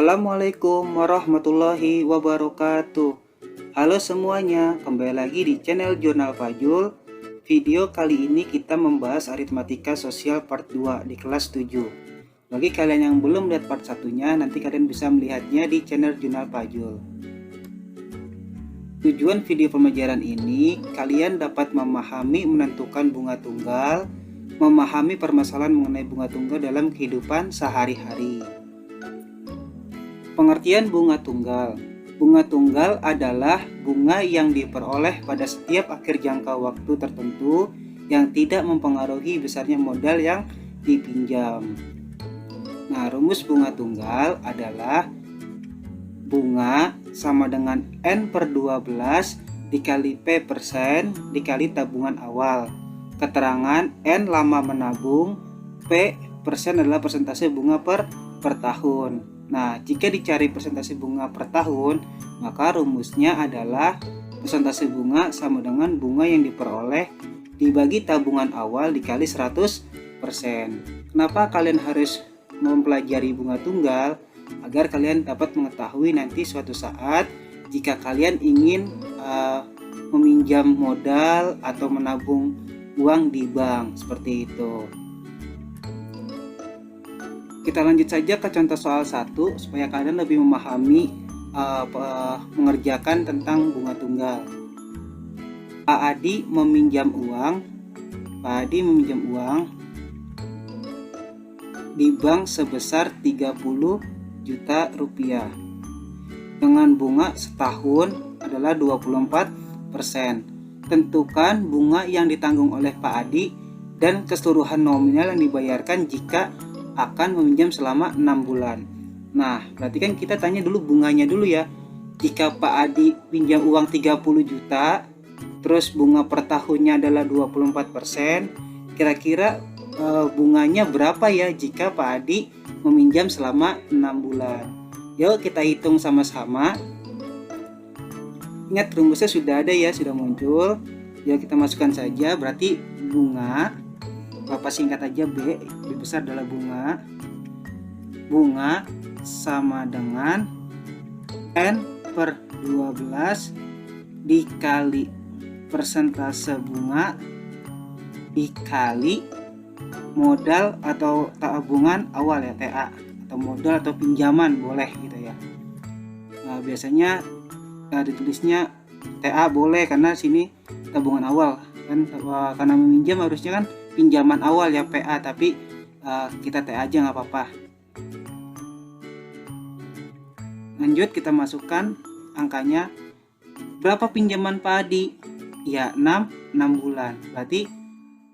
Assalamualaikum warahmatullahi wabarakatuh. Halo semuanya, kembali lagi di channel Jurnal Fajul. Video kali ini kita membahas aritmatika sosial part 2 di kelas 7. Bagi kalian yang belum lihat part 1-nya, nanti kalian bisa melihatnya di channel Jurnal Fajul. Tujuan video pembelajaran ini, kalian dapat memahami menentukan bunga tunggal, memahami permasalahan mengenai bunga tunggal dalam kehidupan sehari-hari. Pengertian bunga tunggal. Bunga tunggal adalah bunga yang diperoleh pada setiap akhir jangka waktu tertentu yang tidak mempengaruhi besarnya modal yang dipinjam. Nah, rumus bunga tunggal adalah bunga sama dengan N/12 dikali P persen dikali tabungan awal. Keterangan N lama menabung, P persen adalah persentase bunga per tahun. Nah, jika dicari persentase bunga per tahun, maka rumusnya adalah persentase bunga sama dengan bunga yang diperoleh dibagi tabungan awal dikali 100%. Kenapa kalian harus mempelajari bunga tunggal? Agar kalian dapat mengetahui nanti suatu saat jika kalian ingin meminjam modal atau menabung uang di bank, seperti itu. Kita lanjut saja ke contoh soal 1 supaya kalian lebih memahami mengerjakan tentang bunga tunggal. Pak Adi meminjam uang di bank sebesar 30 juta rupiah dengan bunga setahun adalah 24%. Tentukan bunga yang ditanggung oleh Pak Adi dan keseluruhan nominal yang dibayarkan jika akan meminjam selama 6 bulan. Nah, berarti kan kita tanya dulu bunganya dulu ya. Jika Pak Adi pinjam uang 30 juta, terus bunga per tahunnya adalah 24%, kira-kira bunganya berapa ya jika Pak Adi meminjam selama 6 bulan? Yuk kita hitung sama-sama. Ingat rumusnya sudah ada ya, sudah muncul. Yuk kita masukkan saja, berarti bunga, Bapak singkat aja B besar adalah bunga sama dengan N/12 dikali persentase bunga dikali modal atau tabungan awal ya, TA, atau modal atau pinjaman boleh gitu ya. Nah, biasanya ditulisnya TA boleh karena sini tabungan awal kan, karena meminjam harusnya kan pinjaman awal ya PA, tapi kita TA aja nggak apa-apa. Lanjut kita masukkan angkanya. Berapa pinjaman Pak Adi? Ya 6 bulan. Berarti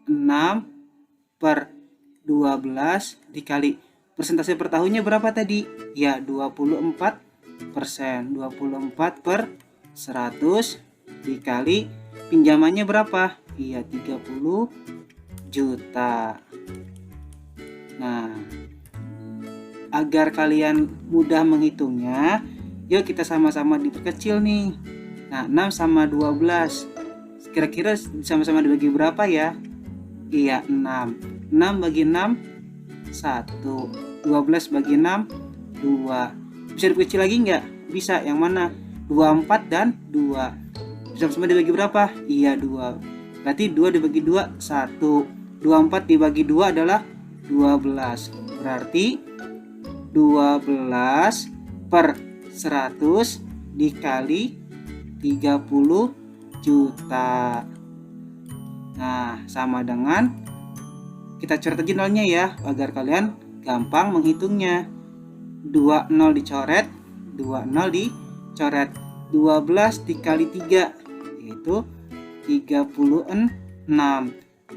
6/12 dikali persentase per tahunnya berapa tadi? Ya 24%. 24/100 dikali pinjamannya berapa? Iya 30 juta. Nah, agar kalian mudah menghitungnya, yuk kita sama-sama diperkecil nih. Nah, 6 sama 12 kira-kira sama-sama dibagi berapa ya? Iya 6. 6 bagi 6 1. 12 bagi 6 2. Bisa diperkecil lagi nggak? Bisa, yang mana? 24 dan 2 sama-sama dibagi berapa? Iya 2. Berarti 2 dibagi 2 1. 24 dibagi 2 adalah 12. Berarti 12/100 dikali 30 juta. Nah, sama dengan, kita coret aja nolnya ya agar kalian gampang menghitungnya. 20 dicoret, 20 dicoret. 12 dikali 3 yaitu 36.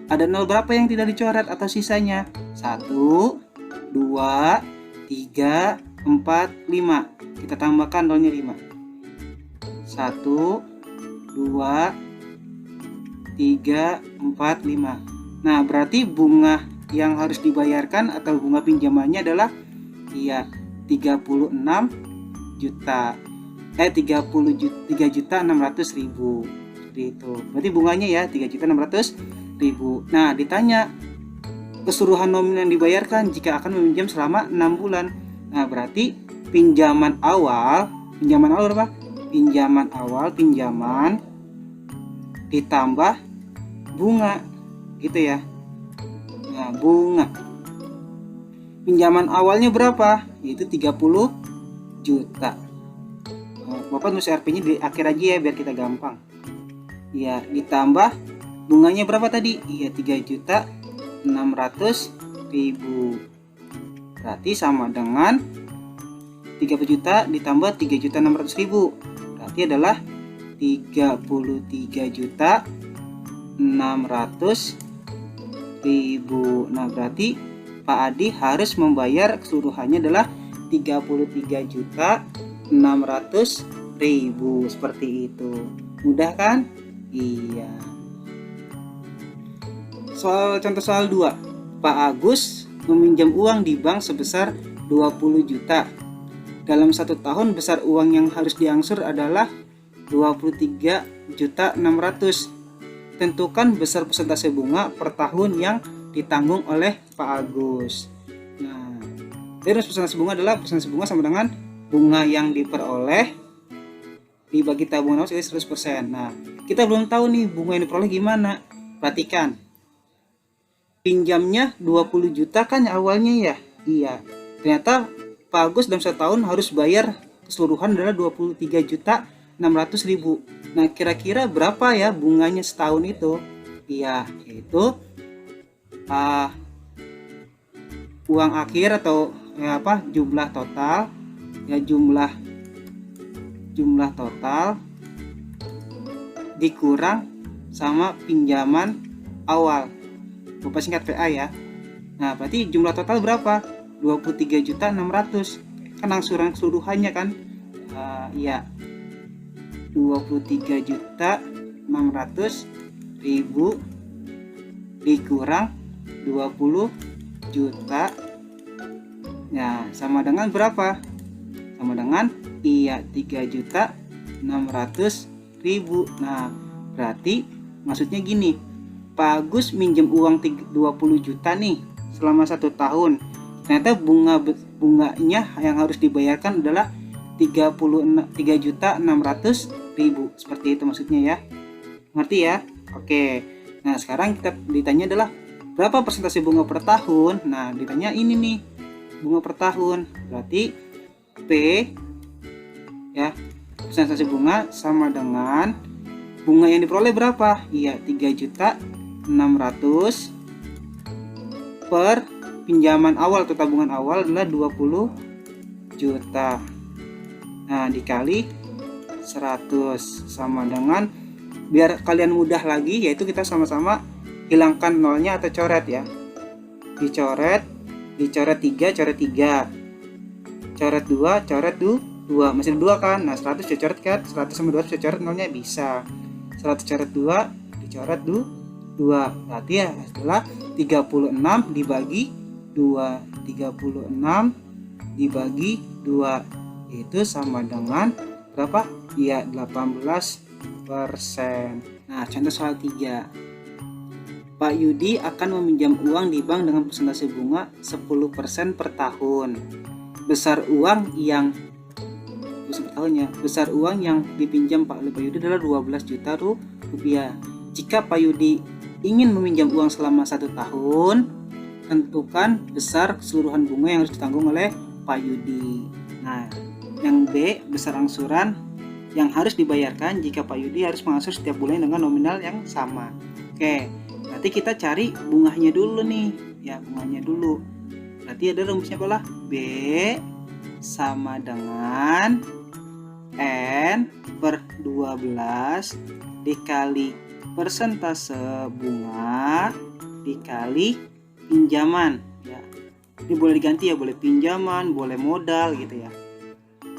Ada nol berapa yang tidak dicoret atau sisanya? 1, 2, 3, 4, 5. Kita tambahkan nolnya 5. 1, 2, 3, 4, 5. Nah, berarti bunga yang harus dibayarkan atau bunga pinjamannya adalah 36 juta. 3.600.000. Seperti itu. Berarti bunganya ya 3.600.000. Nah, ditanya keseluruhan nominal yang dibayarkan jika akan meminjam selama 6 bulan. Nah, berarti pinjaman awal berapa? Pinjaman ditambah bunga gitu ya. Nah, bunga. Pinjaman awalnya berapa? Yaitu 30 juta. Bapak nulis RP-nya di akhir aja ya biar kita gampang. Ya, ditambah bunganya berapa tadi? Iya, 3.600.000. Berarti sama dengan 30 juta ditambah 3.600.000. Berarti adalah 33.600.000. Nah, berarti Pak Adi harus membayar keseluruhannya adalah 33.600.000. Seperti itu. Mudah kan? Iya. Contoh soal 2. Pak Agus meminjam uang di bank sebesar 20 juta. Dalam 1 tahun besar uang yang harus diangsur adalah 23.600.000. Tentukan besar persentase bunga per tahun yang ditanggung oleh Pak Agus. Nah, terus persentase bunga adalah persentase bunga sama dengan bunga yang diperoleh dibagi tabungan awal 100%. Nah, kita belum tahu nih bunga yang diperoleh gimana. Perhatikan. Pinjamnya 20 juta kan awalnya ya? Iya. Ternyata Pak Agus dalam 1 tahun harus bayar keseluruhan adalah 23.600.000. Nah, kira-kira berapa ya bunganya setahun itu? Iya, yaitu uang akhir atau jumlah total ya, jumlah total dikurang sama pinjaman awal. Bapak singkat PA ya. Nah, berarti jumlah total berapa? 23.600.000. Kan angsuran keseluruhannya kan? Iya. 23.600.000 dikurang 20 juta. Nah, sama dengan berapa? Sama dengan 3.600.000. Nah, berarti maksudnya gini. Pak Agus minjem uang 20 juta nih selama 1 tahun. Ternyata bunganya yang harus dibayarkan adalah 3.600.000. Seperti itu maksudnya ya. Ngerti ya? Oke. Nah, sekarang kita ditanya adalah berapa persentase bunga per tahun? Nah, ditanya ini nih, bunga per tahun. Berarti P ya, persentase bunga sama dengan bunga yang diperoleh berapa? Iya, 3.600.000 per pinjaman awal atau tabungan awal adalah 20 juta. Nah, dikali 100 sama dengan, biar kalian mudah lagi, yaitu kita sama-sama hilangkan nolnya atau coret ya. Dicoret 3, coret 3. Coret 2, coret 2. Masih 2 kan? Nah, 100 dicoret kan? 100 sama 200 dicoret nolnya bisa. 100 coret 2, dicoret 2. Berarti ya setelah 36 dibagi 2. 36 dibagi 2 itu sama dengan berapa? Ya, 18%. Nah, contoh soal 3. Pak Yudi akan meminjam uang di bank dengan persentase bunga 10% per tahun. Besar uang yang dipinjam oleh Pak Yudi adalah 12 juta rupiah. Jika Pak Yudi ingin meminjam uang selama 1 tahun, tentukan besar keseluruhan bunga yang harus ditanggung oleh Pak Yudi. Nah, yang B, besar angsuran yang harus dibayarkan jika Pak Yudi harus mengangsur setiap bulan dengan nominal yang sama. Oke, berarti kita cari bunganya dulu nih. Ya, bunganya dulu. Berarti ada rumusnya adalah B sama dengan N per 12 dikali persentase bunga dikali pinjaman ya. Ini boleh diganti ya, boleh pinjaman, boleh modal gitu ya.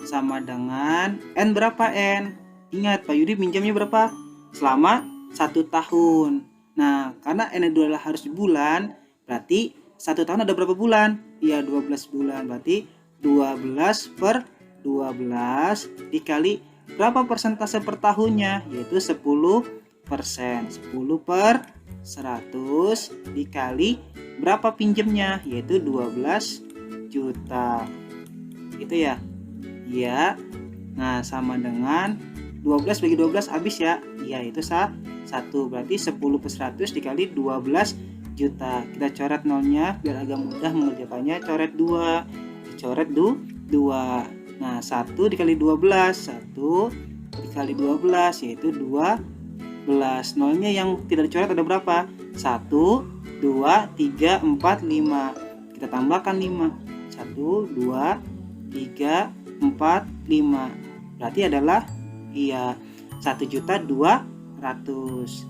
Sama dengan N berapa N? Ingat, Pak Yudi pinjamnya berapa? Selama 1 tahun. Nah, karena N itu adalah harus bulan, berarti 1 tahun ada berapa bulan? Ya, 12 bulan. Berarti 12 per 12 dikali berapa persentase per tahunnya? Yaitu 10%. 10 per 100 dikali berapa pinjemnya? Yaitu 12 juta. Itu ya. Iya. Nah, sama dengan 12 bagi 12 habis ya. Iya, itu 1. Berarti 10 per 100 dikali 12 juta. Kita coret nolnya biar agak mudah mengerjakannya. Coret 2. Dicoret 2. Nah, 1 dikali 12. 1 dikali 12 yaitu 12. Nolnya yang tidak dicoret ada berapa? 1, 2, 3, 4, 5. Kita tambahkan 5. 1, 2, 3, 4, 5. Berarti adalah 1.200.000.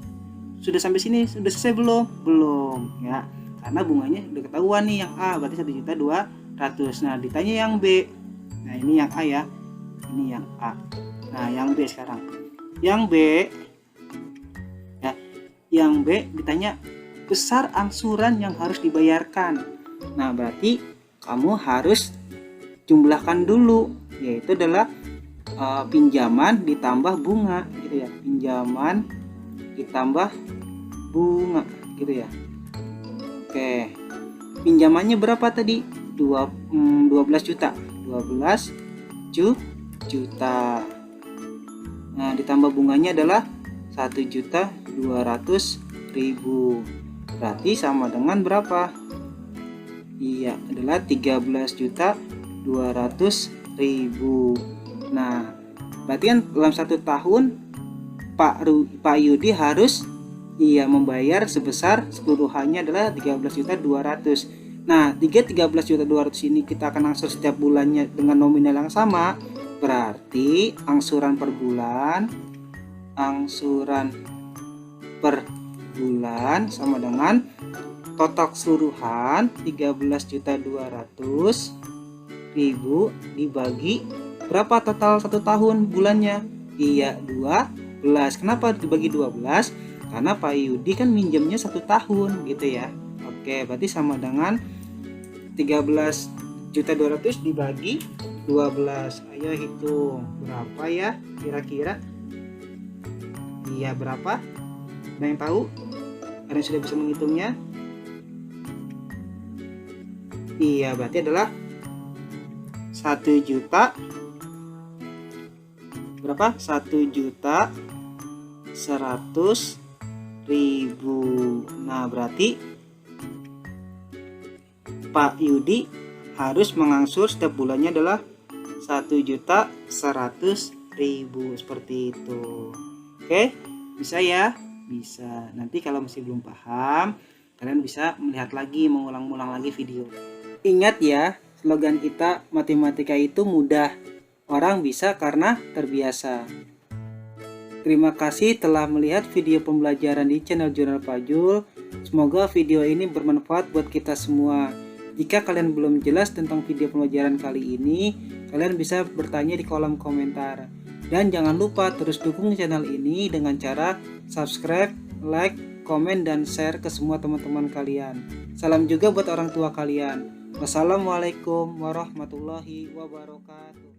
Sudah sampai sini, sudah selesai belum? Belum ya. Karena bunganya udah ketahuan nih yang A, berarti 1.200.000. Nah, ditanya yang B. Nah, ini yang A ya. Ini yang A. Nah, yang B sekarang. Yang B ya. Yang B ditanya besar angsuran yang harus dibayarkan. Nah, berarti kamu harus jumlahkan dulu, yaitu adalah pinjaman ditambah bunga gitu ya. Pinjaman ditambah bunga gitu ya. Oke. Pinjamannya berapa tadi? 12 juta. 12 juta. Nah, ditambah bunganya adalah 1.200.000. Berarti sama dengan berapa? Iya, adalah 13.200.000. Nah, berarti kan dalam 1 tahun Pak Yudi harus membayar sebesar keseluruhannya adalah 13.200.000. Nah, 13.200.000 ini kita akan angsur setiap bulannya dengan nominal yang sama. Berarti angsuran per bulan sama dengan total keseluruhan 13.200.000 dibagi berapa total 1 tahun bulannya? Iya, 12. Kenapa dibagi 12? Karena Pak Yudi kan minjemnya 1 tahun gitu ya. Oke, berarti sama dengan 13.200.000 dibagi 12. Ayo hitung berapa ya kira-kira? Iya, berapa? Ada yang tahu? Ada yang sudah bisa menghitungnya? Iya, berarti adalah 1 juta berapa? 1.100.000. Nah, berarti Pak Yudi harus mengangsur setiap bulannya adalah 1.100.000 seperti itu. Oke, bisa ya? Bisa. Nanti kalau masih belum paham, kalian bisa melihat lagi, mengulang-ulang lagi video. Ingat ya, slogan kita matematika itu mudah. Orang bisa karena terbiasa. Terima kasih telah melihat video pembelajaran di channel Jurnal Fajul. Semoga video ini bermanfaat buat kita semua. Jika kalian belum jelas tentang video pembelajaran kali ini, kalian bisa bertanya di kolom komentar. Dan jangan lupa terus dukung channel ini dengan cara subscribe, like, komen, dan share ke semua teman-teman kalian. Salam juga buat orang tua kalian. Wassalamualaikum warahmatullahi wabarakatuh.